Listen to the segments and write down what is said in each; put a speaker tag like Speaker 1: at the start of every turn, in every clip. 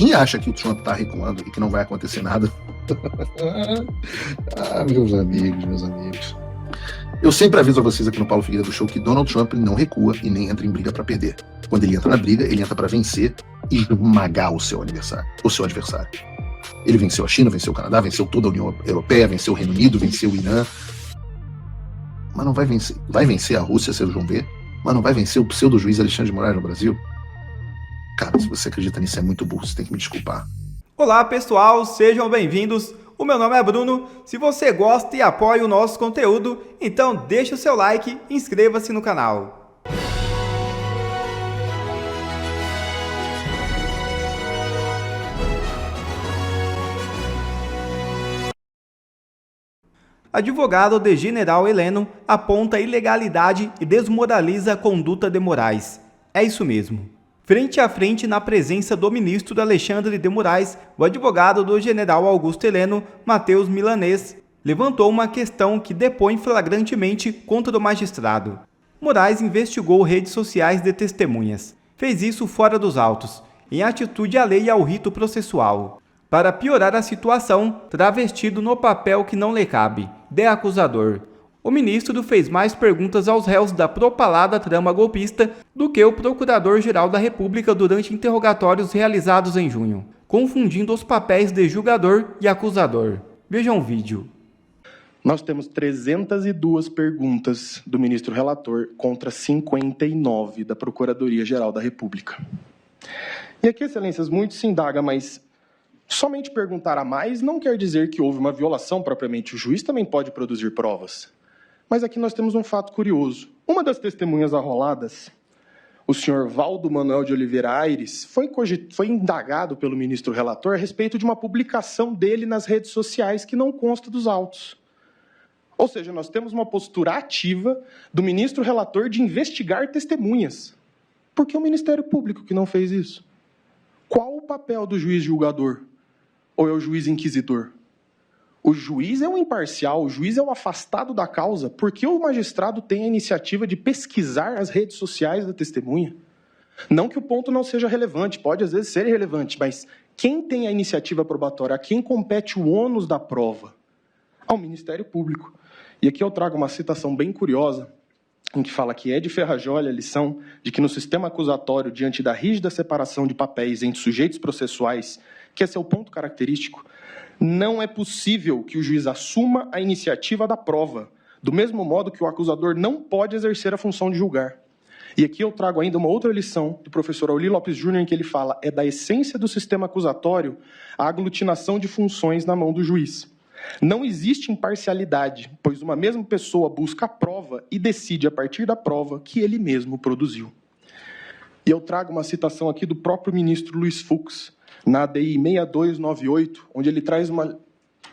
Speaker 1: Quem acha que o Trump está recuando e que não vai acontecer nada? Meus amigos. Eu sempre aviso a vocês aqui no Paulo Figueiredo Show que Donald Trump não recua e nem entra em briga para perder. Quando ele entra na briga, ele entra para vencer e esmagar o seu adversário. Ele venceu a China, venceu o Canadá, venceu toda a União Europeia, venceu o Reino Unido, venceu o Irã. Mas não vai vencer. Vai vencer a Rússia, vocês vão ver. Mas não vai vencer o pseudo-juiz Alexandre de Moraes no Brasil? Cara, se você acredita nisso, é muito burro, você tem que me desculpar.
Speaker 2: Olá pessoal, sejam bem-vindos. O meu nome é Bruno. Se você gosta e apoia o nosso conteúdo, então deixa o seu like e inscreva-se no canal. Advogado de General Heleno aponta ilegalidade e desmoraliza a conduta de Moraes. É isso mesmo. Frente a frente, na presença do ministro Alexandre de Moraes, o advogado do general Augusto Heleno, Matheus Milanês, levantou uma questão que depõe flagrantemente contra o magistrado. Moraes investigou redes sociais de testemunhas. Fez isso fora dos autos, em atitude alheia ao rito processual. Para piorar a situação, travestido no papel que não lhe cabe, de acusador. O ministro fez mais perguntas aos réus da propalada trama golpista do que o Procurador-Geral da República durante interrogatórios realizados em junho, confundindo os papéis de julgador e acusador. Vejam o vídeo.
Speaker 3: Nós temos 302 perguntas do ministro relator contra 59 da Procuradoria-Geral da República. E aqui, excelências, muito se indaga, mas somente perguntar a mais não quer dizer que houve uma violação propriamente. O juiz também pode produzir provas. Mas aqui nós temos um fato curioso. Uma das testemunhas arroladas, o senhor Valdo Manuel de Oliveira Aires, foi indagado pelo ministro relator a respeito de uma publicação dele nas redes sociais que não consta dos autos. Ou seja, nós temos uma postura ativa do ministro relator de investigar testemunhas. Por que o Ministério Público que não fez isso? Qual o papel do juiz julgador? Ou é o juiz inquisidor? O juiz é o imparcial, o juiz é o afastado da causa, porque o magistrado tem a iniciativa de pesquisar as redes sociais da testemunha. Não que o ponto não seja relevante, pode às vezes ser relevante, mas quem tem a iniciativa probatória, a quem compete o ônus da prova? Ao Ministério Público. E aqui eu trago uma citação bem curiosa, em que fala que é de ferrajolha a lição de que no sistema acusatório, diante da rígida separação de papéis entre sujeitos processuais, que esse é o ponto característico, não é possível que o juiz assuma a iniciativa da prova, do mesmo modo que o acusador não pode exercer a função de julgar. E aqui eu trago ainda uma outra lição do professor Auli Lopes Júnior, em que ele fala é da essência do sistema acusatório a aglutinação de funções na mão do juiz. Não existe imparcialidade, pois uma mesma pessoa busca a prova e decide a partir da prova que ele mesmo produziu. E eu trago uma citação aqui do próprio ministro Luiz Fux, na ADI 6298, onde ele traz um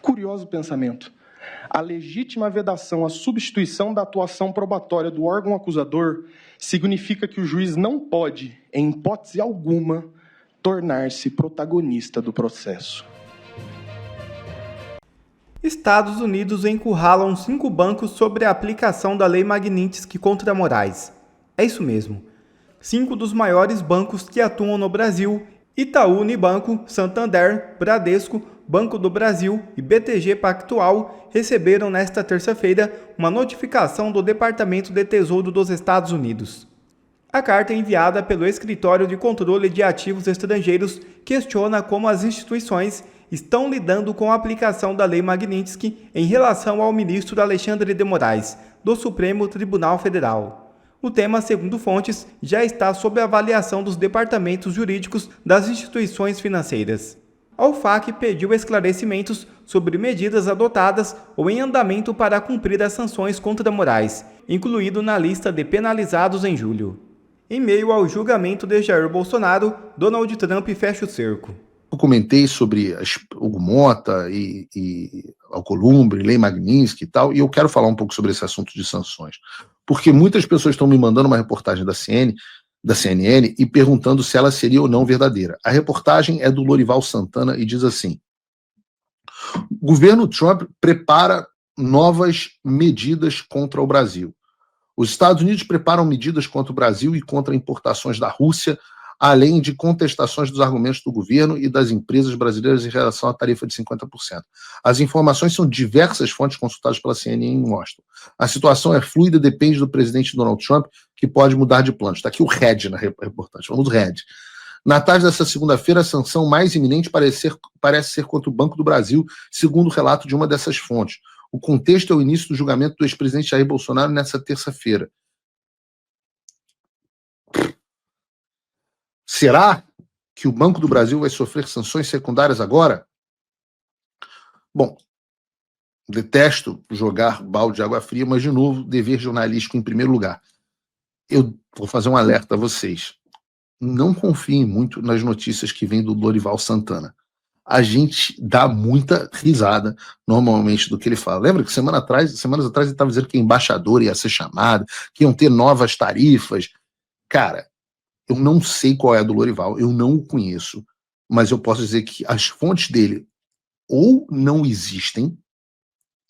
Speaker 3: curioso pensamento. A legítima vedação à substituição da atuação probatória do órgão acusador significa que o juiz não pode, em hipótese alguma, tornar-se protagonista do processo.
Speaker 2: Estados Unidos encurralam 5 bancos sobre a aplicação da Lei Magnitsky contra Moraes. É isso mesmo. 5 dos maiores bancos que atuam no Brasil, Itaú Unibanco, Santander, Bradesco, Banco do Brasil e BTG Pactual, receberam nesta terça-feira uma notificação do Departamento de Tesouro dos Estados Unidos. A carta enviada pelo Escritório de Controle de Ativos Estrangeiros questiona como as instituições estão lidando com a aplicação da Lei Magnitsky em relação ao ministro Alexandre de Moraes, do Supremo Tribunal Federal. O tema, segundo fontes, já está sob avaliação dos departamentos jurídicos das instituições financeiras. A UFAC pediu esclarecimentos sobre medidas adotadas ou em andamento para cumprir as sanções contra Moraes, incluído na lista de penalizados em julho. Em meio ao julgamento de Jair Bolsonaro, Donald Trump fecha o cerco.
Speaker 1: Eu comentei sobre Hugo Mota e Alcolumbre, Lei Magnitsky e tal, e eu quero falar um pouco sobre esse assunto de sanções. Porque muitas pessoas estão me mandando uma reportagem da CNN e perguntando se ela seria ou não verdadeira. A reportagem é do Lorival Santana e diz assim: o governo Trump prepara novas medidas contra o Brasil. Os Estados Unidos preparam medidas contra o Brasil e contra importações da Rússia além de contestações dos argumentos do governo e das empresas brasileiras em relação à tarifa de 50%. As informações são de diversas fontes consultadas pela CNN em Washington. A situação é fluida, depende do presidente Donald Trump, que pode mudar de plano. Está aqui o Red na reportagem. Vamos do Red. Na tarde dessa segunda-feira, a sanção mais iminente parece ser contra o Banco do Brasil, segundo o relato de uma dessas fontes. O contexto é o início do julgamento do ex-presidente Jair Bolsonaro nessa terça-feira. Será que o Banco do Brasil vai sofrer sanções secundárias agora? Bom, detesto jogar balde de água fria, mas, de novo, dever jornalístico em primeiro lugar. Eu vou fazer um alerta a vocês. Não confiem muito nas notícias que vêm do Lorival Santana. A gente dá muita risada, normalmente, do que ele fala. Lembra que semanas atrás ele estava dizendo que a embaixadora ia ser chamada, que iam ter novas tarifas. Cara, eu não sei qual é a do Lorival, eu não o conheço, mas eu posso dizer que as fontes dele ou não existem,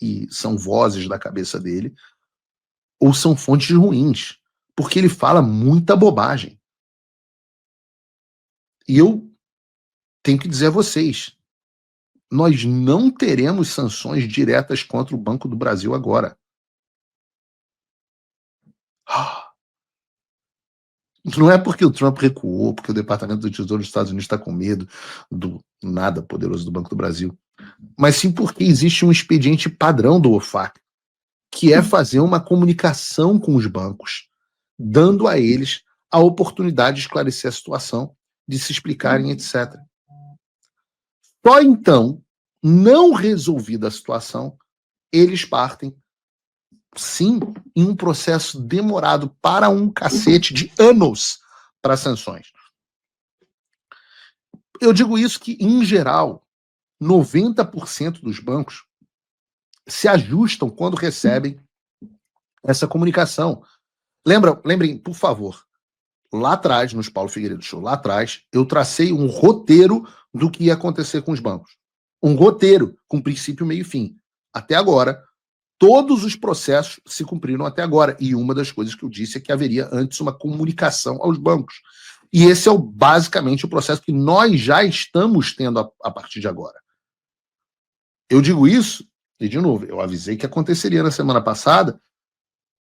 Speaker 1: e são vozes da cabeça dele, ou são fontes ruins, porque ele fala muita bobagem. E eu tenho que dizer a vocês, nós não teremos sanções diretas contra o Banco do Brasil agora. Não é porque o Trump recuou, porque o Departamento do Tesouro dos Estados Unidos está com medo do nada poderoso do Banco do Brasil, mas sim porque existe um expediente padrão do OFAC, que é fazer uma comunicação com os bancos, dando a eles a oportunidade de esclarecer a situação, de se explicarem, etc. Só então, não resolvida a situação, eles partem, sim, em um processo demorado para um cacete de anos para sanções. Eu digo isso que, em geral, 90% dos bancos se ajustam quando recebem essa comunicação. Lembrem, por favor, lá atrás, nos Paulo Figueiredo Show, lá atrás, eu tracei um roteiro do que ia acontecer com os bancos. Um roteiro com princípio, meio e fim. Até agora, todos os processos se cumpriram até agora. E uma das coisas que eu disse é que haveria antes uma comunicação aos bancos. E esse é basicamente o processo que nós já estamos tendo a partir de agora. Eu digo isso, e de novo, eu avisei que aconteceria na semana passada,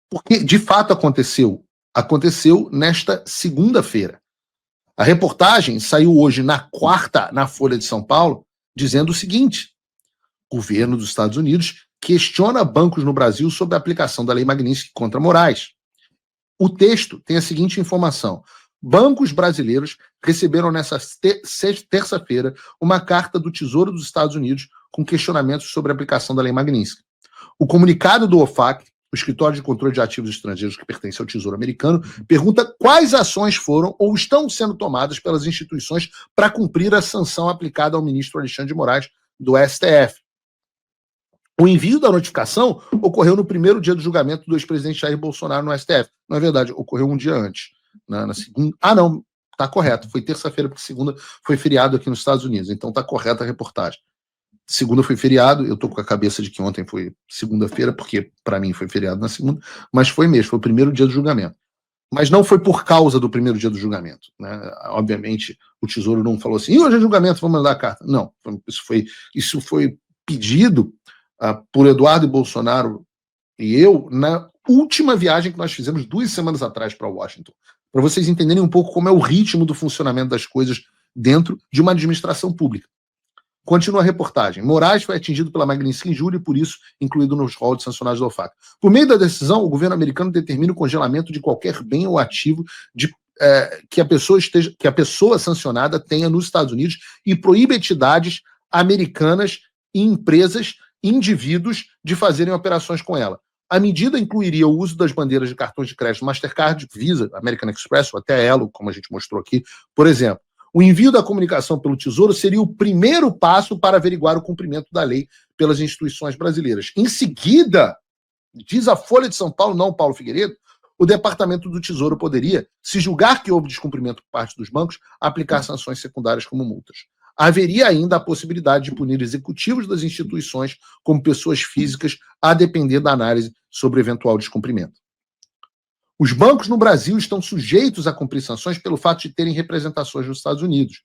Speaker 1: porque de fato aconteceu. Aconteceu nesta segunda-feira. A reportagem saiu hoje na quarta, na Folha de São Paulo, dizendo o seguinte: o governo dos Estados Unidos questiona bancos no Brasil sobre a aplicação da Lei Magnitsky contra Moraes. O texto tem a seguinte informação: bancos brasileiros receberam nessa terça-feira uma carta do Tesouro dos Estados Unidos com questionamentos sobre a aplicação da Lei Magnitsky. O comunicado do OFAC, o Escritório de Controle de Ativos Estrangeiros que pertence ao Tesouro Americano, pergunta quais ações foram ou estão sendo tomadas pelas instituições para cumprir a sanção aplicada ao ministro Alexandre de Moraes do STF. O envio da notificação ocorreu no primeiro dia do julgamento do ex-presidente Jair Bolsonaro no STF. Não é verdade, ocorreu um dia antes. Na segunda. Ah, não, está correto. Foi terça-feira, porque segunda foi feriado aqui nos Estados Unidos. Então está correta a reportagem. Segunda foi feriado, eu estou com a cabeça de que ontem foi segunda-feira, porque para mim foi feriado na segunda, mas foi mesmo, foi o primeiro dia do julgamento. Mas não foi por causa do primeiro dia do julgamento, né? Obviamente, o Tesouro não falou assim, hoje é julgamento, vamos mandar a carta. Não, isso foi pedido por Eduardo Bolsonaro e eu na última viagem que nós fizemos 2 semanas atrás para Washington, para vocês entenderem um pouco como é o ritmo do funcionamento das coisas dentro de uma administração pública. Continua a reportagem. Moraes foi atingido pela Magnitsky em julho e, por isso, incluído nos rol de sancionados do OFAC. Por meio da decisão, o governo americano determina o congelamento de qualquer bem ou ativo que a pessoa sancionada tenha nos Estados Unidos e proíbe entidades americanas e empresas, indivíduos, de fazerem operações com ela. A medida incluiria o uso das bandeiras de cartões de crédito Mastercard, Visa, American Express, ou até Elo, como a gente mostrou aqui, por exemplo. O envio da comunicação pelo Tesouro seria o primeiro passo para averiguar o cumprimento da lei pelas instituições brasileiras. Em seguida, diz a Folha de São Paulo, não Paulo Figueiredo, o Departamento do Tesouro poderia, se julgar que houve descumprimento por parte dos bancos, aplicar sanções secundárias como multas. Haveria ainda a possibilidade de punir executivos das instituições como pessoas físicas, a depender da análise sobre eventual descumprimento. Os bancos no Brasil estão sujeitos a cumprir sanções pelo fato de terem representações nos Estados Unidos.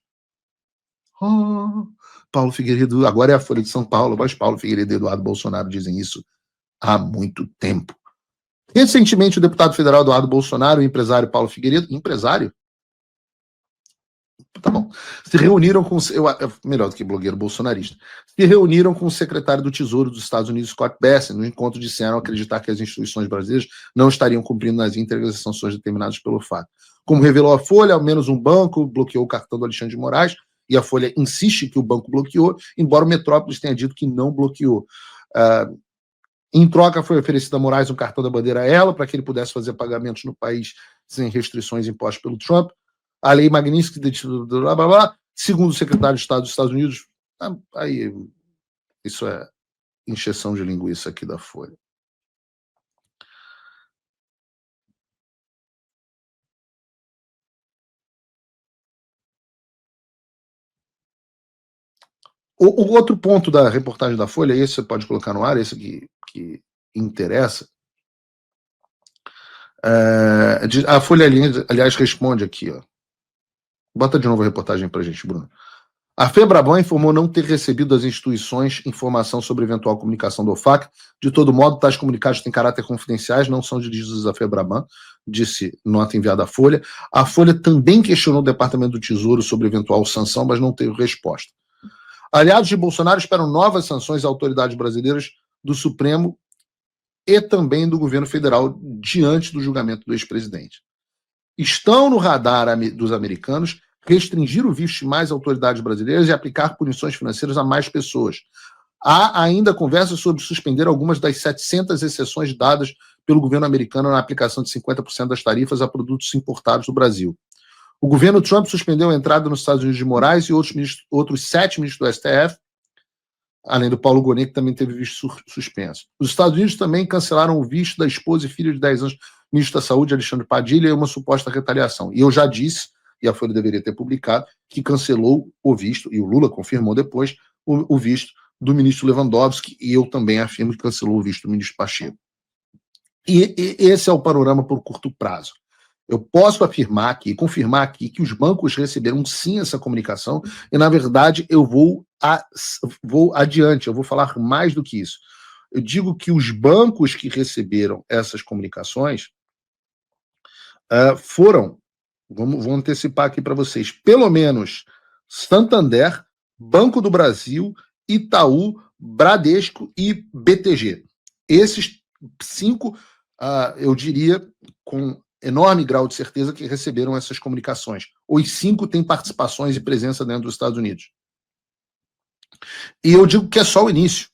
Speaker 1: Oh, Paulo Figueiredo, agora é a Folha de São Paulo, mas Paulo Figueiredo e Eduardo Bolsonaro dizem isso há muito tempo. Recentemente, o deputado federal Eduardo Bolsonaro e o empresário Paulo Figueiredo, empresário? Tá bom. Se reuniram com, melhor do que blogueiro bolsonarista, se reuniram com o secretário do Tesouro dos Estados Unidos, Scott Bessent. No encontro disseram acreditar que as instituições brasileiras não estariam cumprindo nas íntegras as sanções determinadas pelo fato. Como revelou a Folha, ao menos um banco bloqueou o cartão do Alexandre de Moraes, e a Folha insiste que o banco bloqueou, embora o Metrópolis tenha dito que não bloqueou. Em troca, foi oferecido a Moraes um cartão da bandeira Elo para que ele pudesse fazer pagamentos no país sem restrições impostas pelo Trump. A lei Magnitsky, blá, blá, blá, segundo o secretário de Estado dos Estados Unidos, aí isso é encheção de linguiça aqui da Folha. O outro ponto da reportagem da Folha, esse você pode colocar no ar, esse que interessa. A Folha, aliás, responde aqui, ó. Bota de novo a reportagem pra gente, Bruno. A FEBRABAN informou não ter recebido das instituições informação sobre eventual comunicação do OFAC. De todo modo, tais comunicados têm caráter confidenciais, não são dirigidos à FEBRABAN, disse nota enviada à Folha. A Folha também questionou o Departamento do Tesouro sobre eventual sanção, mas não teve resposta. Aliados de Bolsonaro esperam novas sanções a autoridades brasileiras do Supremo e também do governo federal diante do julgamento do ex-presidente. Estão no radar dos americanos restringir o visto de mais autoridades brasileiras e aplicar punições financeiras a mais pessoas. Há ainda conversas sobre suspender algumas das 700 exceções dadas pelo governo americano na aplicação de 50% das tarifas a produtos importados do Brasil. O governo Trump suspendeu a entrada nos Estados Unidos de Moraes e outros 7 ministros do STF, além do Paulo Gonet, que também teve visto suspenso. Os Estados Unidos também cancelaram o visto da esposa e filha de 10 anos, ministro da Saúde, Alexandre Padilha, e uma suposta retaliação. E eu já disse, e a Folha deveria ter publicado, que cancelou o visto, e o Lula confirmou depois, o visto do ministro Lewandowski, e eu também afirmo que cancelou o visto do ministro Pacheco. E esse é o panorama por curto prazo. Eu posso afirmar aqui, confirmar aqui, que os bancos receberam sim essa comunicação, e na verdade eu vou adiante, eu vou falar mais do que isso. Eu digo que os bancos que receberam essas comunicações foram, vou antecipar aqui para vocês, pelo menos Santander, Banco do Brasil, Itaú, Bradesco e BTG. Esses 5, eu diria, com enorme grau de certeza que receberam essas comunicações. Os 5 têm participações e presença dentro dos Estados Unidos. E eu digo que é só o início,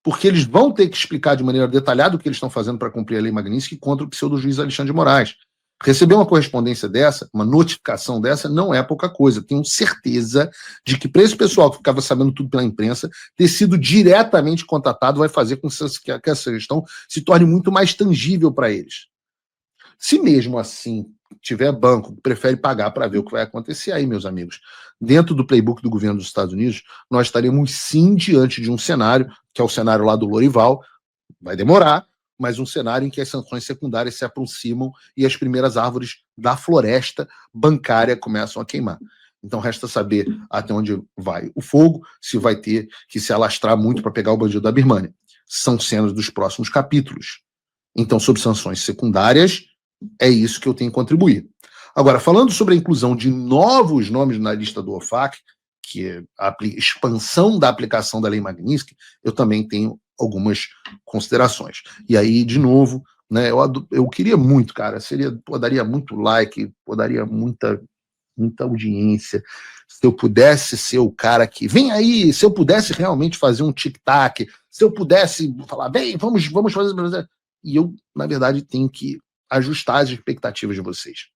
Speaker 1: porque eles vão ter que explicar de maneira detalhada o que eles estão fazendo para cumprir a lei Magnitsky contra o pseudo-juiz Alexandre de Moraes. Receber uma correspondência dessa, uma notificação dessa, não é pouca coisa. Tenho certeza de que para esse pessoal que ficava sabendo tudo pela imprensa, ter sido diretamente contatado vai fazer com que essa gestão se torne muito mais tangível para eles. Se mesmo assim tiver banco que prefere pagar para ver o que vai acontecer, aí, meus amigos, dentro do playbook do governo dos Estados Unidos, nós estaremos sim diante de um cenário, que é o cenário lá do Lorival, vai demorar, mas um cenário em que as sanções secundárias se aproximam e as primeiras árvores da floresta bancária começam a queimar. Então resta saber até onde vai o fogo, se vai ter que se alastrar muito para pegar o bandido da Birmânia. São cenas dos próximos capítulos. Então, sobre sanções secundárias, é isso que eu tenho que contribuir. Agora, falando sobre a inclusão de novos nomes na lista do OFAC, que é a expansão da aplicação da lei Magnitsky, eu também tenho algumas considerações. E aí, de novo, né, eu queria muito, cara, daria muito like, daria muita audiência, se eu pudesse ser o cara que, vem aí, se eu pudesse realmente fazer um tic-tac, se eu pudesse falar, bem, vamos fazer... E eu, na verdade, tenho que ajustar as expectativas de vocês.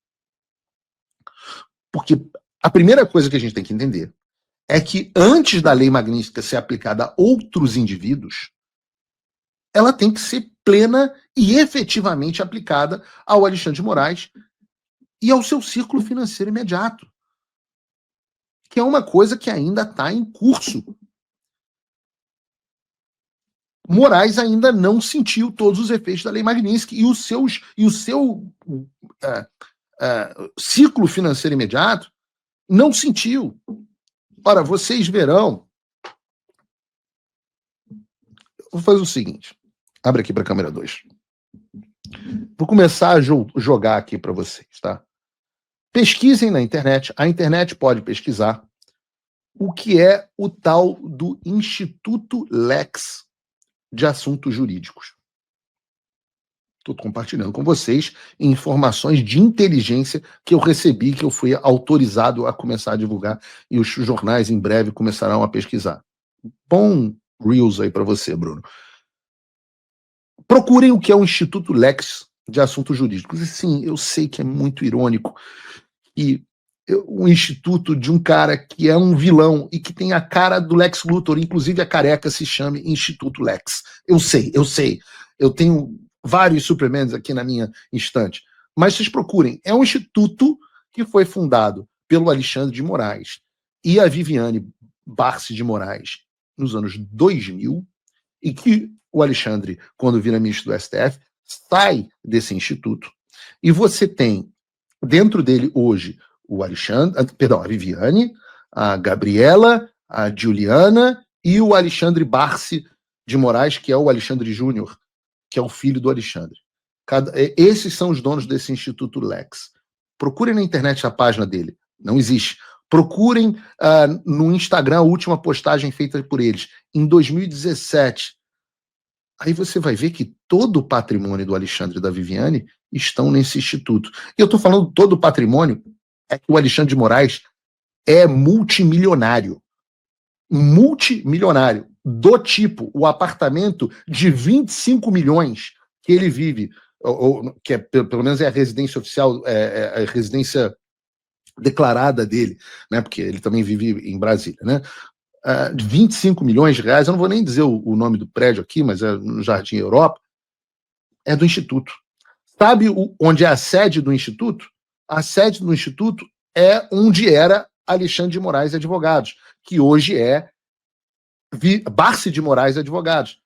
Speaker 1: Porque a primeira coisa que a gente tem que entender é que antes da lei Magnitsky ser aplicada a outros indivíduos, ela tem que ser plena e efetivamente aplicada ao Alexandre de Moraes e ao seu círculo financeiro imediato, que é uma coisa que ainda está em curso. Moraes ainda não sentiu todos os efeitos da Lei Magnitsky e o seu ciclo financeiro imediato não sentiu. Ora, vocês verão. Vou fazer o seguinte. Abre aqui para a câmera 2. Vou começar a jogar aqui para vocês, tá? Pesquisem na internet. A internet pode pesquisar o que é o tal do Instituto Lex de Assuntos Jurídicos. Estou compartilhando com vocês informações de inteligência que eu recebi, que eu fui autorizado a começar a divulgar, e os jornais em breve começarão a pesquisar. Bom Reels aí para você, Bruno. Procurem o que é o Instituto Lex de Assuntos Jurídicos. E sim, eu sei que é muito irônico e um instituto de um cara que é um vilão e que tem a cara do Lex Luthor, inclusive a careca se chame Instituto Lex. Eu sei. Eu tenho vários Supermans aqui na minha estante. Mas vocês procurem. É um instituto que foi fundado pelo Alexandre de Moraes e a Viviane Barsi de Moraes nos anos 2000, e que o Alexandre, quando vira ministro do STF, sai desse instituto. E você tem dentro dele hoje o Alexandre, perdão, a Viviane, a Gabriela, a Juliana e o Alexandre Barsi de Moraes, que é o Alexandre Júnior, que é o filho do Alexandre. Esses são os donos desse Instituto Lex. Procurem na internet a página dele. Não existe. Procurem no Instagram a última postagem feita por eles, em 2017. Aí você vai ver que todo o patrimônio do Alexandre e da Viviane estão nesse instituto. E eu estou falando todo o patrimônio, é que o Alexandre de Moraes é multimilionário. Multimilionário. Do tipo, o apartamento de 25 milhões que ele vive, que é, pelo menos é a residência oficial, é a residência declarada dele, né? Porque ele também vive em Brasília, né? 25 milhões de reais, eu não vou nem dizer o nome do prédio aqui, mas é no Jardim Europa, é do Instituto. Sabe onde é a sede do Instituto? A sede do Instituto é onde era Alexandre de Moraes Advogados, que hoje é Barsi de Moraes Advogados.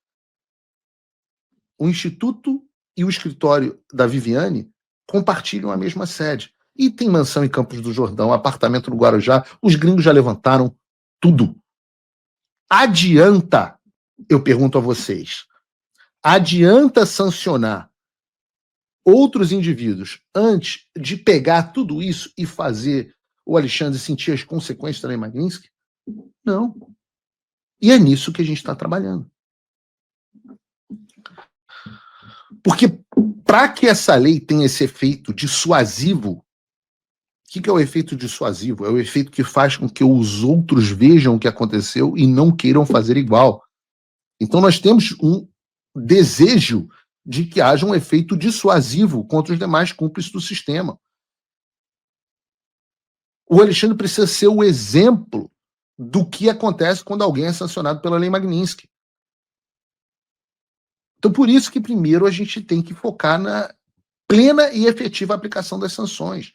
Speaker 1: O Instituto e o escritório da Viviane compartilham a mesma sede. E tem mansão em Campos do Jordão, apartamento no Guarujá, os gringos já levantaram tudo. Adianta, eu pergunto a vocês, adianta sancionar outros indivíduos antes de pegar tudo isso e fazer o Alexandre sentir as consequências da Lei Magnitsky? Não. E é nisso que a gente está trabalhando. Porque para que essa lei tenha esse efeito dissuasivo, o que é o efeito dissuasivo? É o efeito que faz com que os outros vejam o que aconteceu e não queiram fazer igual. Então nós temos um desejo de que haja um efeito dissuasivo contra os demais cúmplices do sistema. O Alexandre precisa ser o exemplo do que acontece quando alguém é sancionado pela Lei Magnitsky. Então, por isso que primeiro a gente tem que focar na plena e efetiva aplicação das sanções.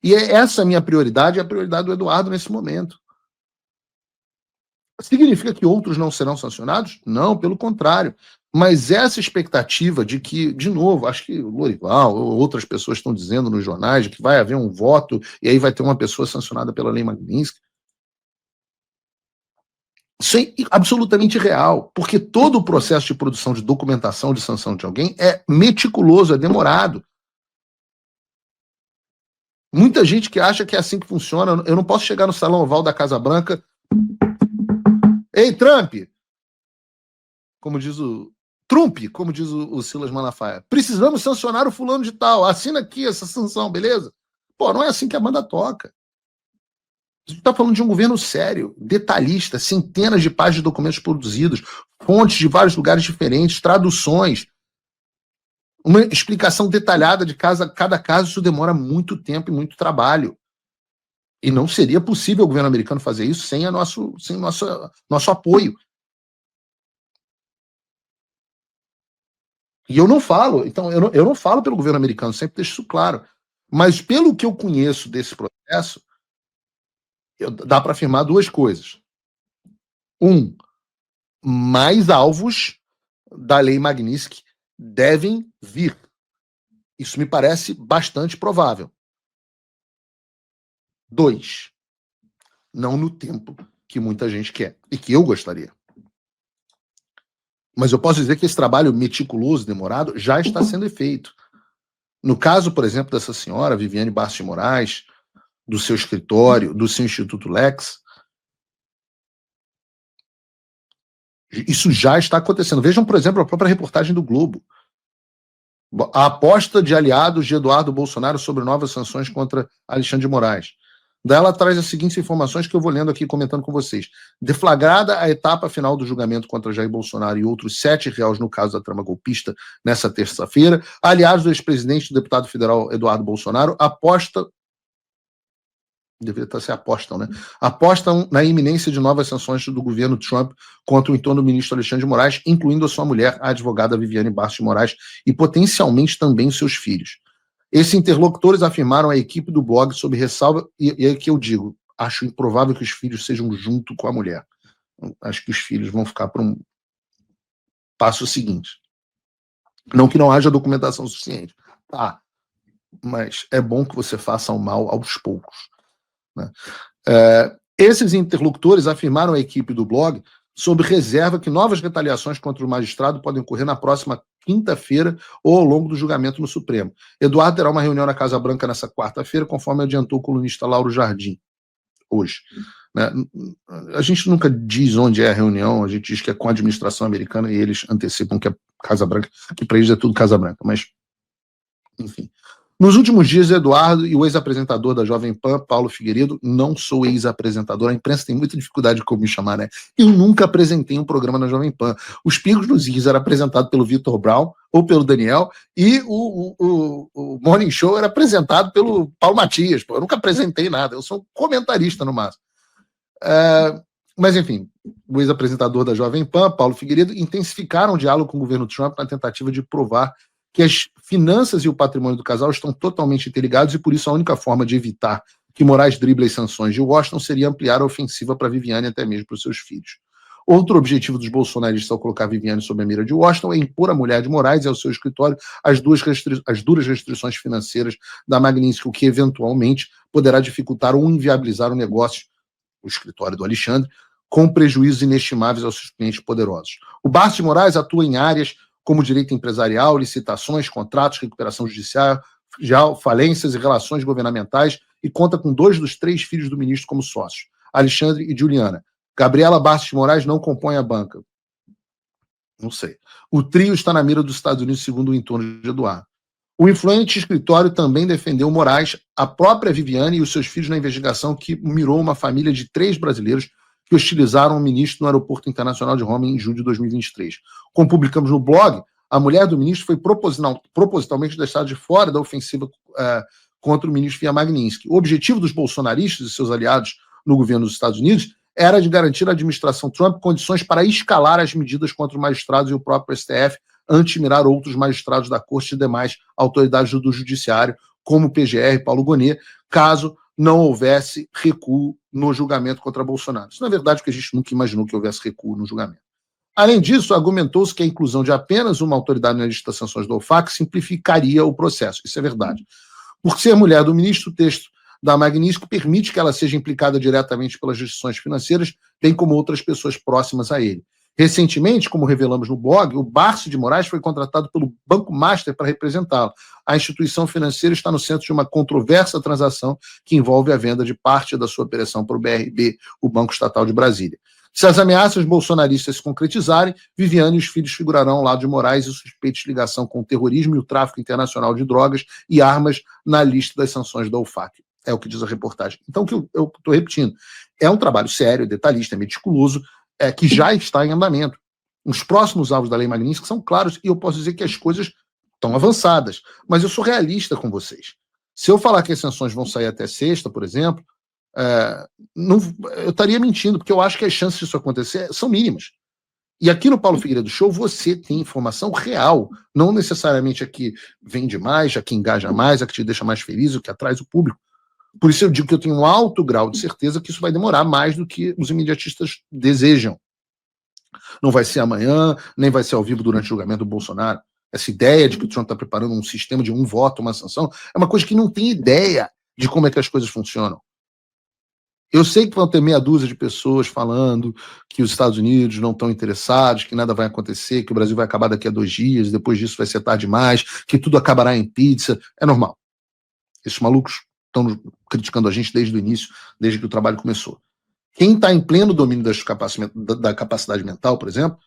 Speaker 1: E essa a minha prioridade, é a prioridade do Eduardo nesse momento. Significa que outros não serão sancionados? Não, pelo contrário. Mas essa expectativa de que, de novo, acho que o Lorival ou outras pessoas estão dizendo nos jornais que vai haver um voto e aí vai ter uma pessoa sancionada pela Lei Magnitsky. Isso é absolutamente real, porque todo o processo de produção de documentação de sanção de alguém é meticuloso, é demorado. Muita gente que acha que é assim que funciona. Eu não posso chegar no Salão Oval da Casa Branca. Ei, Trump! Como diz o Silas Malafaia. Precisamos sancionar o fulano de tal. Assina aqui essa sanção, beleza? Pô, não é assim que a banda toca. A gente está falando de um governo sério, detalhista, centenas de páginas de documentos produzidos, fontes de vários lugares diferentes, traduções, uma explicação detalhada de cada caso. Isso demora muito tempo e muito trabalho. E não seria possível o governo americano fazer isso sem nosso apoio. E eu não falo, então, eu não falo pelo governo americano, sempre deixo isso claro. Mas pelo que eu conheço desse processo, dá para afirmar duas coisas. Mais alvos, da Lei Magnitsky devem vir. Isso me parece bastante provável. 2, não no tempo que muita gente quer e que eu gostaria. Mas eu posso dizer que esse trabalho meticuloso, demorado, já está sendo feito. No caso, por exemplo, dessa senhora, Viviane Bastos de Moraes, do seu escritório, do seu Instituto Lex, isso já está acontecendo. Vejam, por exemplo, a própria reportagem do Globo. A aposta de aliados de Eduardo Bolsonaro sobre novas sanções contra Alexandre de Moraes. Daí ela traz as seguintes informações que eu vou lendo aqui, comentando com vocês. Deflagrada a etapa final do julgamento contra Jair Bolsonaro e outros 7 réus no caso da trama golpista nessa terça-feira, aliados do ex-presidente e deputado federal Eduardo Bolsonaro apostam na iminência de novas sanções do governo Trump contra o então do ministro Alexandre de Moraes, incluindo a sua mulher, a advogada Viviane Bastos de Moraes, e potencialmente também seus filhos. Esses interlocutores afirmaram à equipe do blog sob ressalva, e é que eu digo, acho improvável que os filhos sejam junto com a mulher. Acho que os filhos vão ficar para um passo seguinte. Não que não haja documentação suficiente. Tá, mas é bom que você faça o mal aos poucos. Né? Esses interlocutores afirmaram à equipe do blog sob reserva que novas retaliações contra o magistrado podem ocorrer na próxima quinta-feira ou ao longo do julgamento no Supremo. Eduardo terá uma reunião na Casa Branca nessa quarta-feira, conforme adiantou o colunista Lauro Jardim, hoje. Né? A gente nunca diz onde é a reunião, a gente diz que é com a administração americana e eles antecipam que é Casa Branca, que para eles é tudo Casa Branca, mas, enfim. Nos últimos dias, Eduardo e o ex-apresentador da Jovem Pan, Paulo Figueiredo, não sou ex-apresentador, a imprensa tem muita dificuldade de como me chamar, né? Eu nunca apresentei um programa na Jovem Pan. Os Pingos nos Is era apresentado pelo Vitor Brown ou pelo Daniel, e o Morning Show era apresentado pelo Paulo Matias. Pô, eu nunca apresentei nada, eu sou um comentarista no máximo. Mas, enfim, o ex-apresentador da Jovem Pan, Paulo Figueiredo, intensificaram o diálogo com o governo Trump na tentativa de provar que as finanças e o patrimônio do casal estão totalmente interligados e, por isso, a única forma de evitar que Moraes drible as sanções de Washington seria ampliar a ofensiva para Viviane e até mesmo para os seus filhos. Outro objetivo dos bolsonaristas ao colocar Viviane sob a mira de Washington é impor à mulher de Moraes e ao seu escritório as duras restrições financeiras da Magnitsky, o que, eventualmente, poderá dificultar ou inviabilizar o negócio, o escritório do Alexandre, com prejuízos inestimáveis aos seus clientes poderosos. O Bastos de Moraes atua em áreas como direito empresarial, licitações, contratos, recuperação judicial, falências e relações governamentais, e conta com 2 dos 3 filhos do ministro como sócios, Alexandre e Juliana. Gabriela Bastos de Moraes não compõe a banca. Não sei. O trio está na mira dos Estados Unidos, segundo o entorno de Eduardo. O influente escritório também defendeu Moraes, a própria Viviane e os seus filhos na investigação que mirou uma família de 3 brasileiros que hostilizaram o ministro no Aeroporto Internacional de Roma em julho de 2023. Como publicamos no blog, a mulher do ministro foi propositalmente deixada de fora da ofensiva contra o ministro via Magnitsky. O objetivo dos bolsonaristas e seus aliados no governo dos Estados Unidos era de garantir à administração Trump condições para escalar as medidas contra os magistrados e o próprio STF, antes de mirar outros magistrados da Corte e demais autoridades do Judiciário, como o PGR, Paulo Gonet, caso não houvesse recuo no julgamento contra Bolsonaro. Isso, na verdade, porque a gente nunca imaginou que houvesse recuo no julgamento. Além disso, argumentou-se que a inclusão de apenas uma autoridade na lista de sanções do OFAC simplificaria o processo. Isso é verdade. Por ser mulher do ministro, o texto da Magnitsky permite que ela seja implicada diretamente pelas restrições financeiras, bem como outras pessoas próximas a ele. Recentemente, como revelamos no blog, o Bastos de Moraes foi contratado pelo Banco Master para representá-lo. A instituição financeira está no centro de uma controversa transação que envolve a venda de parte da sua operação para o BRB, o Banco Estatal de Brasília. Se as ameaças bolsonaristas se concretizarem, Viviane e os filhos figurarão ao lado de Moraes e suspeitos de ligação com o terrorismo e o tráfico internacional de drogas e armas na lista das sanções da OFAC. É o que diz a reportagem. Então, o que eu estou repetindo, é um trabalho sério, detalhista, meticuloso, que já está em andamento. Os próximos alvos da Lei Magnitsky são claros e eu posso dizer que as coisas estão avançadas, mas eu sou realista com vocês. Se eu falar que as sanções vão sair até sexta, por exemplo, eu estaria mentindo, porque eu acho que as chances disso acontecer são mínimas. E aqui no Paulo Figueiredo Show você tem informação real, não necessariamente a que vende mais, a que engaja mais, a que te deixa mais feliz, o que atrai o público. Por isso eu digo que eu tenho um alto grau de certeza que isso vai demorar mais do que os imediatistas desejam. não vai ser amanhã, nem vai ser ao vivo durante o julgamento do Bolsonaro. Essa ideia de que o Trump está preparando um sistema de um voto, uma sanção, é uma coisa que não tem ideia de como é que as coisas funcionam. Eu sei que vão ter meia dúzia de pessoas falando que os Estados Unidos não estão interessados, que nada vai acontecer, que o Brasil vai acabar daqui a 2 dias, depois disso vai ser tarde demais, que tudo acabará em pizza. É normal. Esses malucos estão criticando a gente desde o início, desde que o trabalho começou. Quem está em pleno domínio da capacidade mental, por exemplo,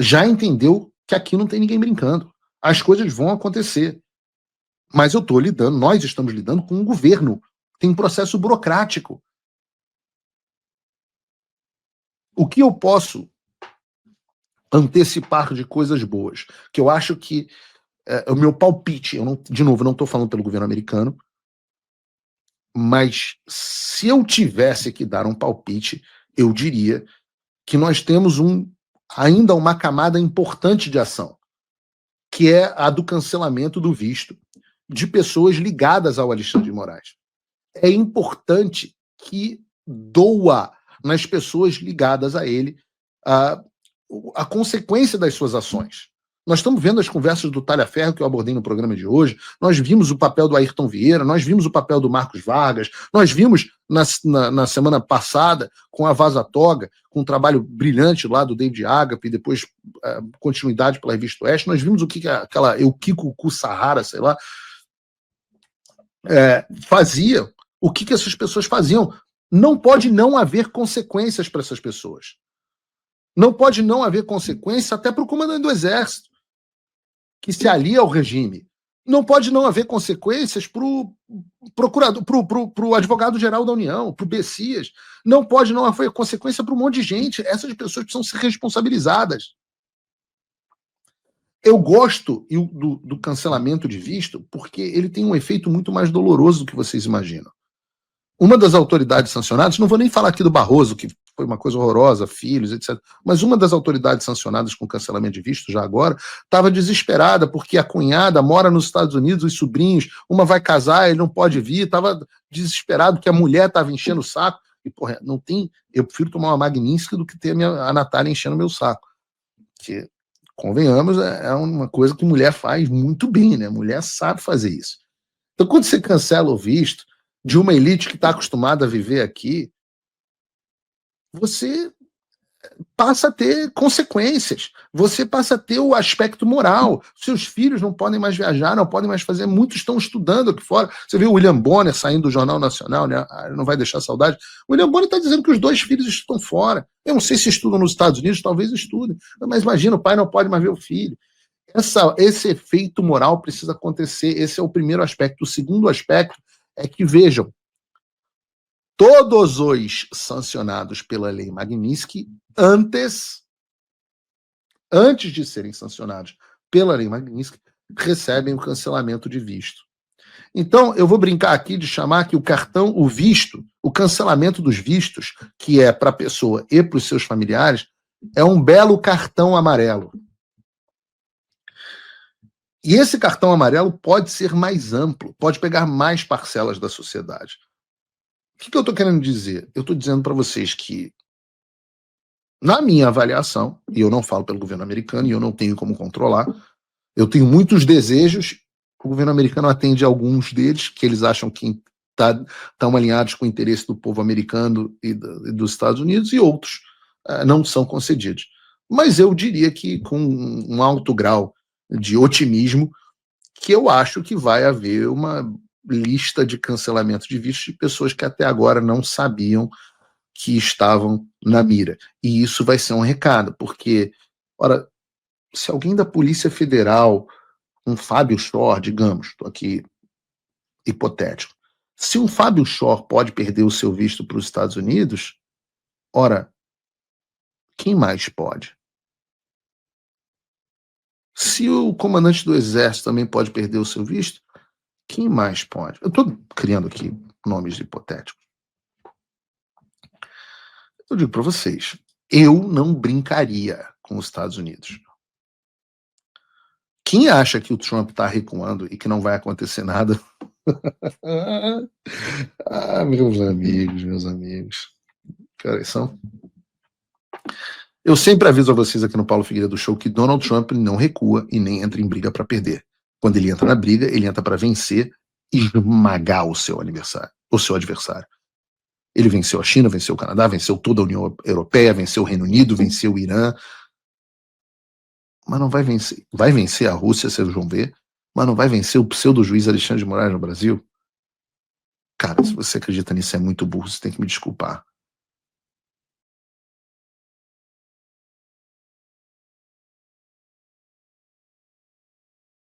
Speaker 1: já entendeu que aqui não tem ninguém brincando. As coisas vão acontecer. Mas nós estamos lidando com um governo. Tem um processo burocrático. O que eu posso antecipar de coisas boas? Que eu acho que o meu palpite, de novo, não estou falando pelo governo americano, mas se eu tivesse que dar um palpite, eu diria que nós temos ainda uma camada importante de ação, que é a do cancelamento do visto de pessoas ligadas ao Alexandre de Moraes. É importante que doa nas pessoas ligadas a ele a consequência das suas ações. Nós estamos vendo as conversas do Talhaferro que eu abordei no programa de hoje, nós vimos o papel do Ayrton Vieira, nós vimos o papel do Marcos Vargas, nós vimos na semana passada com a Vaza Toga, com um trabalho brilhante lá do David Agape, e depois continuidade pela Revista Oeste, nós vimos o que aquela Eukiko Kusahara, sei lá, fazia, o que essas pessoas faziam. Não pode não haver consequências para essas pessoas. Não pode não haver consequência até para o comandante do Exército, que se alia ao regime. Não pode não haver consequências para o procurador, para o advogado-geral da União, para o Bessias. Não pode não haver consequência para um monte de gente. Essas pessoas precisam ser responsabilizadas. Eu gosto do cancelamento de visto porque ele tem um efeito muito mais doloroso do que vocês imaginam. Uma das autoridades sancionadas, não vou nem falar aqui do Barroso, que foi uma coisa horrorosa, filhos, etc. Mas uma das autoridades sancionadas com cancelamento de visto, já agora, estava desesperada, porque a cunhada mora nos Estados Unidos, os sobrinhos, uma vai casar, ele não pode vir, estava desesperado, que a mulher estava enchendo o saco. E, porra, não tem. Eu prefiro tomar uma Magnífica do que ter a Natália enchendo meu saco. Que, convenhamos, é uma coisa que mulher faz muito bem, né? Mulher sabe fazer isso. Então, quando você cancela o visto de uma elite que está acostumada a viver aqui, você passa a ter consequências, você passa a ter o aspecto moral. Seus filhos não podem mais viajar, não podem mais fazer, muitos estão estudando aqui fora. Você viu o William Bonner saindo do Jornal Nacional, né? Não vai deixar saudade. O William Bonner está dizendo que os 2 filhos estão fora. Eu não sei se estudam nos Estados Unidos, talvez estudem, mas imagina, o pai não pode mais ver o filho. Esse efeito moral precisa acontecer, esse é o primeiro aspecto. O segundo aspecto é que, vejam, todos os sancionados pela Lei Magnitsky, antes de serem sancionados pela Lei Magnitsky, recebem o cancelamento de visto. Então, eu vou brincar aqui de chamar que o visto, o cancelamento dos vistos, que é para a pessoa e para os seus familiares, é um belo cartão amarelo. E esse cartão amarelo pode ser mais amplo, pode pegar mais parcelas da sociedade. O que eu estou querendo dizer? Eu estou dizendo para vocês que, na minha avaliação, e eu não falo pelo governo americano, e eu não tenho como controlar, eu tenho muitos desejos, o governo americano atende a alguns deles, que eles acham que estão alinhados com o interesse do povo americano e dos Estados Unidos, e outros não são concedidos. Mas eu diria que com um alto grau de otimismo, que eu acho que vai haver uma lista de cancelamento de vistos de pessoas que até agora não sabiam que estavam na mira. E isso vai ser um recado, porque, ora, se alguém da Polícia Federal, um Fábio Shor, digamos, estou aqui hipotético, se um Fábio Shor pode perder o seu visto para os Estados Unidos, ora, quem mais pode? Se o comandante do Exército também pode perder o seu visto, quem mais pode? Eu estou criando aqui nomes hipotéticos. Eu digo para vocês, eu não brincaria com os Estados Unidos. Quem acha que o Trump está recuando e que não vai acontecer nada? meus amigos. Cara, Eu sempre aviso a vocês aqui no Paulo Figueiredo Show que Donald Trump não recua e nem entra em briga para perder. Quando ele entra na briga, ele entra para vencer e esmagar o seu adversário. Ele venceu a China, venceu o Canadá, venceu toda a União Europeia, venceu o Reino Unido, venceu o Irã. Mas não vai vencer. Vai vencer a Rússia, vocês vão ver, mas não vai vencer o pseudo-juiz Alexandre de Moraes no Brasil? Cara, se você acredita nisso, é muito burro, você tem que me desculpar.